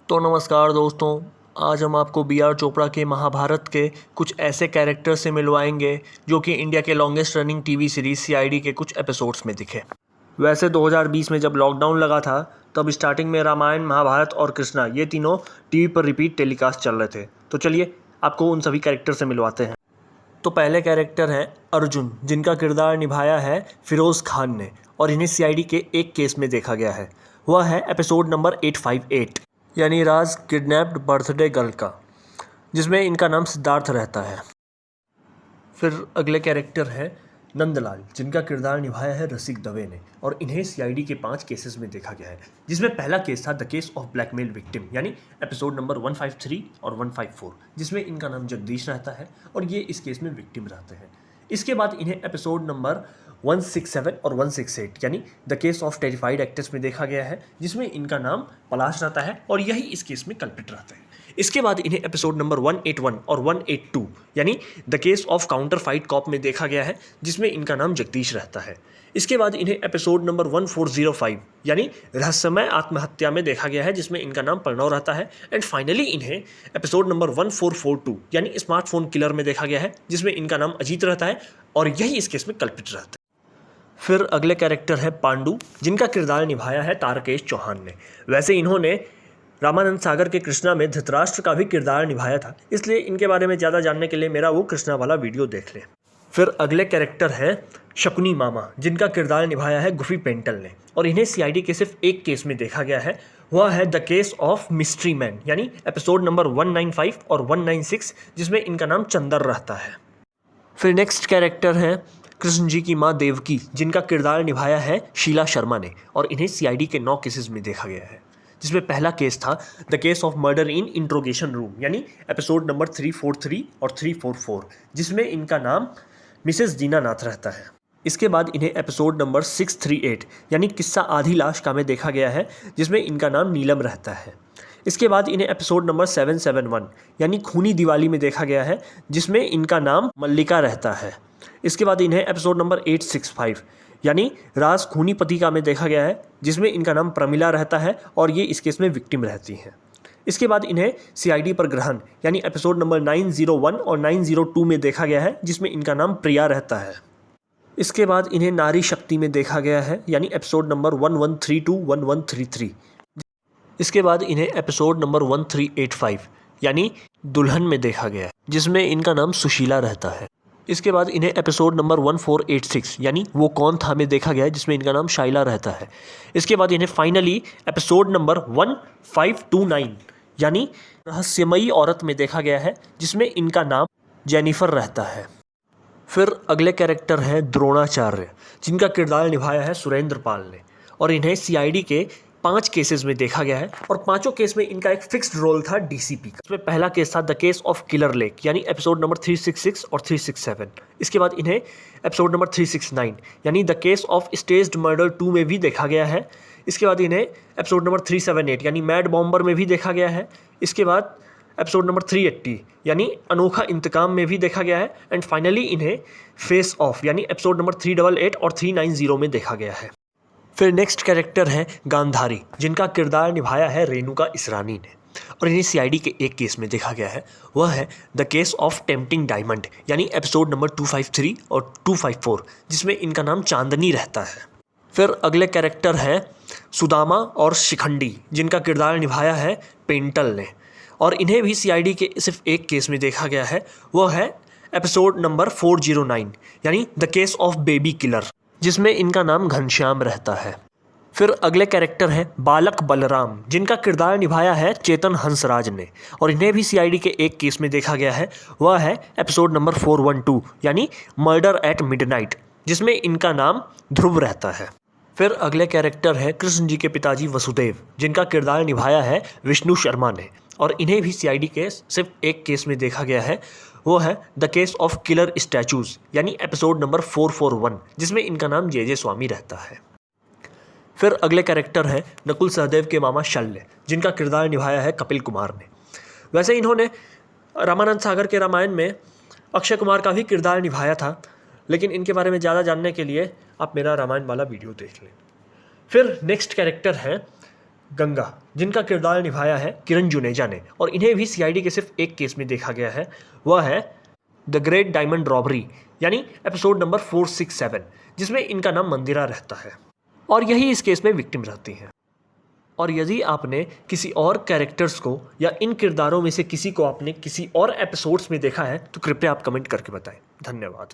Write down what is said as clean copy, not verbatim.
तो नमस्कार दोस्तों, आज हम आपको बी आर चोपड़ा के महाभारत के कुछ ऐसे कैरेक्टर से मिलवाएंगे जो कि इंडिया के longest running TV series CID के कुछ एपिसोड्स में दिखे। वैसे 2020 में जब लॉकडाउन लगा था तब स्टार्टिंग में रामायण, महाभारत और कृष्णा ये तीनों टीवी पर रिपीट टेलीकास्ट चल रहे थे। तो चलिए आपको उन सभी कैरेक्टर से मिलवाते हैं। तो पहले कैरेक्टर हैं अर्जुन, जिनका किरदार निभाया है फिरोज़ खान ने और इन्हें सीआईडी के एक केस में देखा गया है। वह है एपिसोड नंबर 858 यानी राज किडनैप्ड बर्थडे गर्ल का, जिसमें इनका नाम सिद्धार्थ रहता है। फिर अगले कैरेक्टर है नंदलाल, जिनका किरदार निभाया है रसिक दवे ने और इन्हें सीआईडी के 5 केसेस में देखा गया है, जिसमें पहला केस था the case of blackmail victim यानी एपिसोड नंबर 153 और 154, जिसमें इनका नाम जगदीश रहता है और ये इस केस में विक्टिम रहते हैं। इसके बाद इन्हें एपिसोड नंबर 167 और 168 यानी the case of terrified actress में देखा गया है, जिसमें इनका नाम पलाश रहता है और यही इस केस में कल्प्रिट रहते हैं। इसके बाद इन्हें एपिसोड नंबर 181 और 182 यानी the case of counterfeit cop में देखा गया है, जिसमें इनका नाम जगदीश रहता है। इसके बाद इन्हें एपिसोड नंबर 1405 यानी रहस्यमय आत्महत्या में देखा गया है, जिसमें इनका नाम प्रणव रहता है। एंड फाइनली इन्हें एपिसोड नंबर 1442 यानी स्मार्टफोन किलर में देखा गया है, जिसमें इनका नाम अजीत रहता है और यही इस केस में कल्पित रहता है। फिर अगले कैरेक्टर है पांडु, जिनका किरदार निभाया है तारकेश चौहान ने। वैसे इन्होंने रामानंद सागर के कृष्णा में धृतराष्ट्र का भी किरदार निभाया था, इसलिए इनके बारे में ज़्यादा जानने के लिए मेरा वो कृष्णा वाला वीडियो देख लें। फिर अगले कैरेक्टर है शकुनी मामा, जिनका किरदार निभाया है गुफी पेंटल ने और इन्हें सीआईडी के सिर्फ एक केस में देखा गया है। वह है the case of mystery man यानी एपिसोड नंबर 195 और 196, जिसमें इनका नाम चंदर रहता है। फिर नेक्स्ट कैरेक्टर है कृष्ण जी की माँ देवकी, जिनका किरदार निभाया है शीला शर्मा ने और इन्हें सीआईडी के 9 केसेस में देखा गया है, जिसमें पहला केस था the case of murder in interrogation room यानी एपिसोड नंबर 343 और 344, जिसमें इनका नाम मिसेस दीनानाथ रहता है। इसके बाद इन्हें एपिसोड नंबर 638 यानी किस्सा आधी लाश का में देखा गया है, जिसमें इनका नाम नीलम रहता है। इसके बाद इन्हें एपिसोड नंबर 771 यानी खूनी दिवाली में देखा गया है, जिसमें इनका नाम मल्लिका रहता है। इसके बाद इन्हें एपिसोड नंबर 865 यानी राज खूनी पतिका में देखा गया है, जिसमें इनका नाम प्रमिला रहता है और ये इस केस में विक्टिम रहती हैं। इसके बाद इन्हें सीआईडी पर ग्रहण यानी एपिसोड नंबर 901 और 902 में देखा गया है, जिसमें इनका नाम प्रिया रहता है। इसके बाद इन्हें नारी शक्ति में देखा गया है यानी एपिसोड नंबर 1132 1133। इसके बाद इन्हें एपिसोड नंबर 1385 यानी दुल्हन में देखा गया है, जिसमें इनका नाम सुशीला रहता है। इसके बाद इन्हें एपिसोड नंबर 1486 यानी वो कौन था में देखा गया है, जिसमें इनका नाम शाइला रहता है। इसके बाद इन्हें फाइनली एपिसोड नंबर 1529 यानी रहस्यमयी औरत में देखा गया है, जिसमें इनका नाम जेनिफर रहता है। फिर अगले कैरेक्टर हैं द्रोणाचार्य, जिनका किरदार निभाया है सुरेंद्र पाल ने और इन्हें सीआईडी के 5 केसेस में देखा गया है और पांचों केस में इनका एक फिक्स्ड रोल था डीसीपी का। इसमें पहला केस था the case of killer lake यानी एपिसोड नंबर 366 और 367। इसके बाद इन्हें एपिसोड नंबर 369 यानी the case of staged murder 2 में भी देखा गया है। इसके बाद इन्हें एपिसोड नंबर 378 यानी मैड बॉम्बर में भी देखा गया है। इसके बाद एपिसोड नंबर 380 यानी अनोखा इंतकाम में भी देखा गया है। एंड फाइनली इन्हें फेस ऑफ यानी एपिसोड नंबर 388 और 390 में देखा गया है। फिर नेक्स्ट कैरेक्टर है गांधारी, जिनका किरदार निभाया है रेणुका इसरानी ने और इन्हें सीआईडी के एक केस में देखा गया है। वह है the case of tempting diamond यानी एपिसोड नंबर 253 और 254, जिसमें इनका नाम चांदनी रहता है। फिर अगले कैरेक्टर है सुदामा और शिखंडी, जिनका किरदार निभाया है पेंटल ने और इन्हें भी सीआईडी के सिर्फ एक केस में देखा गया है। वह है एपिसोड नंबर 409 यानी the case of baby killer, जिसमें इनका नाम घनश्याम रहता है। फिर अगले कैरेक्टर है बालक बलराम, जिनका किरदार निभाया है चेतन हंसराज ने और इन्हें भी सीआईडी के एक केस में देखा गया है। वह है एपिसोड नंबर 412 यानी मर्डर एट मिडनाइट, जिसमें इनका नाम ध्रुव रहता है। फिर अगले कैरेक्टर है कृष्ण जी के पिताजी वसुदेव, जिनका किरदार निभाया है विष्णु शर्मा ने और इन्हें भी सीआईडी के सिर्फ एक केस में देखा गया है। वो है the case of killer statues यानी एपिसोड नंबर 441, जिसमें इनका नाम जे स्वामी रहता है। फिर अगले कैरेक्टर है नकुल सहदेव के मामा शल्य, जिनका किरदार निभाया है कपिल कुमार ने। वैसे इन्होंने रामानंद सागर के रामायण में अक्षय कुमार का भी किरदार निभाया था, लेकिन इनके बारे में ज़्यादा जानने के लिए आप मेरा रामायण वाला वीडियो देख लें। फिर नेक्स्ट कैरेक्टर है गंगा, जिनका किरदार निभाया है किरण जुनेजा ने, और इन्हें भी सीआईडी के सिर्फ एक केस में देखा गया है, वह है द ग्रेट डायमंड रॉबरी, यानी एपिसोड नंबर 467, जिसमें इनका नाम मंदिरा रहता है और यही इस केस में विक्टिम रहती हैं। और यदि आपने किसी और कैरेक्टर्स को या इन किरदारों में से किसी को आपने किसी और एपिसोड्स में देखा है तो कृपया आप कमेंट करके बताएं। धन्यवाद।